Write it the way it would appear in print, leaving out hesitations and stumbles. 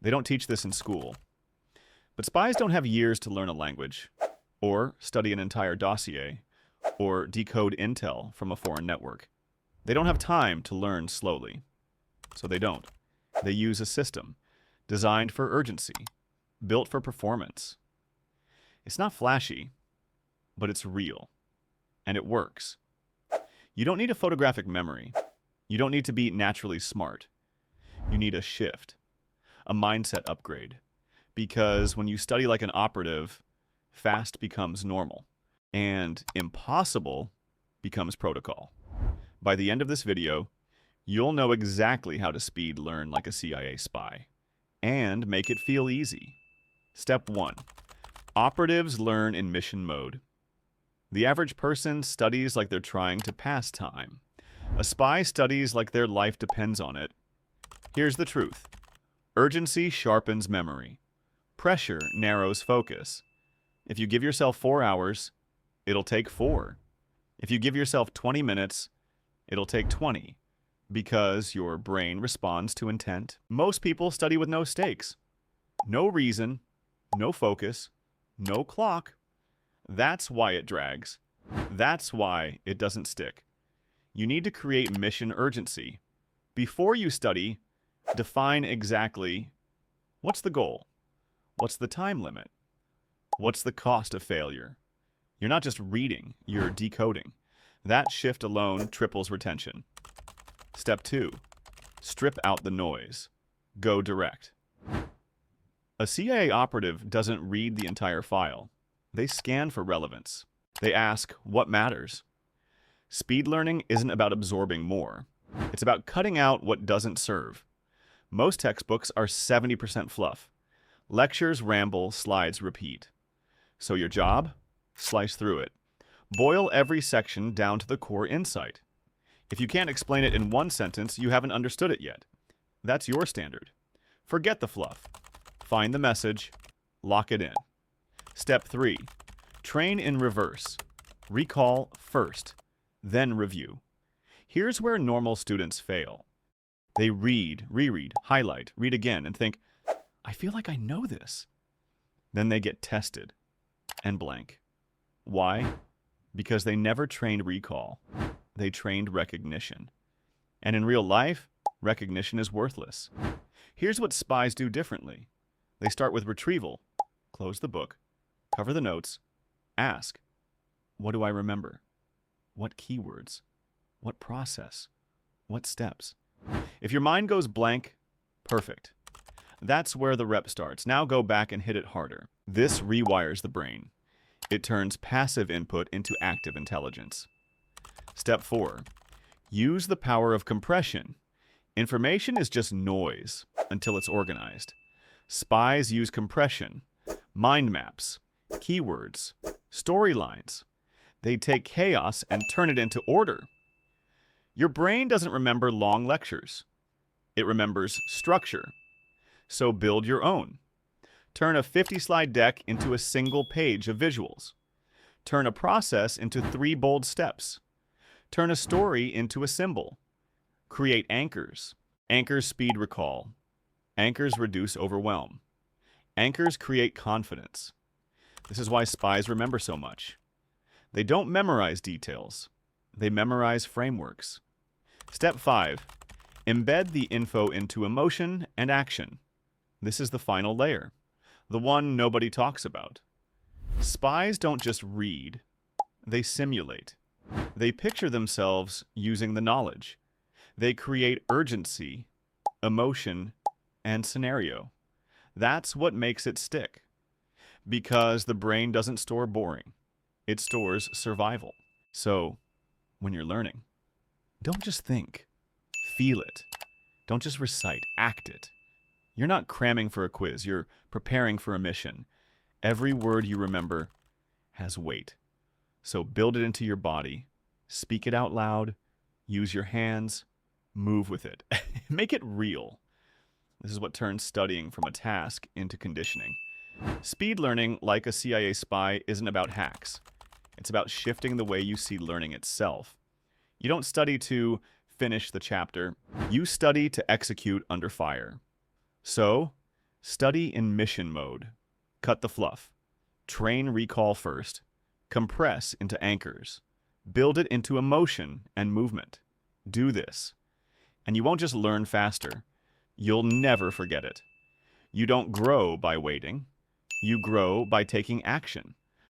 They don't teach this in school. But spies don't have years to learn a language, or study an entire dossier, or decode intel from a foreign network. They don't have time to learn slowly. So they don't. They use a system designed for urgency, built for performance. It's not flashy, but it's real. And it works. You don't need a photographic memory. You don't need to be naturally smart. You need a shift, a mindset upgrade. Because when you study like an operative, fast becomes normal, and impossible becomes protocol. By the end of this video, you'll know exactly how to speed learn like a CIA spy, and make it feel easy. Step 1. Operatives learn in mission mode. The average person studies like they're trying to pass time. A spy studies like their life depends on it. Here's the truth. Urgency sharpens memory. Pressure narrows focus. If you give yourself 4 hours, it'll take 4. If you give yourself 20 minutes, it'll take 20, because your brain responds to intent. Most people study with no stakes. No reason, no focus, no clock. That's why it drags. That's why it doesn't stick. You need to create mission urgency. Before you study, define exactly what's the goal? What's the time limit? What's the cost of failure? You're not just reading, you're decoding. That shift alone triples retention. Step 2. Strip out the noise. Go direct. A CIA operative doesn't read the entire file. They scan for relevance. They ask, what matters? Speed learning isn't about absorbing more. It's about cutting out what doesn't serve. Most textbooks are 70% fluff. Lectures ramble, slides repeat. So your job? Slice through it. Boil every section down to the core insight. If you can't explain it in one sentence, you haven't understood it yet. That's your standard. Forget the fluff. Find the message. Lock it in. Step 3. Train in reverse. Recall first, then review. Here's where normal students fail. They read, reread, highlight, read again, and think, I feel like I know this. Then they get tested and blank. Why? Because they never trained recall. They trained recognition. And in real life, recognition is worthless. Here's what spies do differently. They start with retrieval. Close the book. Cover the notes. Ask, what do I remember? What keywords? What process? What steps? If your mind goes blank, perfect. That's where the rep starts. Now go back and hit it harder. This rewires the brain. It turns passive input into active intelligence. Step 4. Use the power of compression. Information is just noise until it's organized. Spies use compression, mind maps, keywords, storylines. They take chaos and turn it into order. Your brain doesn't remember long lectures. It remembers structure. So build your own. Turn a 50-slide deck into a single page of visuals. Turn a process into 3 bold steps. Turn a story into a symbol. Create anchors. Anchors speed recall. Anchors reduce overwhelm. Anchors create confidence. This is why spies remember so much. They don't memorize details. They memorize frameworks. Step 5. Embed the info into emotion and action. This is the final layer, the one nobody talks about. Spies don't just read, they simulate. They picture themselves using the knowledge. They create urgency, emotion, and scenario. That's what makes it stick. Because the brain doesn't store boring. It stores survival. So, when you're learning, don't just think. Feel it. Don't just recite. Act it. You're not cramming for a quiz. You're preparing for a mission. Every word you remember has weight. So build it into your body. Speak it out loud. Use your hands. Move with it. Make it real. This is what turns studying from a task into conditioning. Speed learning, like a CIA spy, isn't about hacks. It's about shifting the way you see learning itself. You don't study to finish the chapter. You study to execute under fire. So, Study in mission mode. Cut the fluff. Train recall first. Compress into anchors. Build it into emotion and movement. Do this. And you won't just learn faster. You'll never forget it. You don't grow by waiting. You grow by taking action.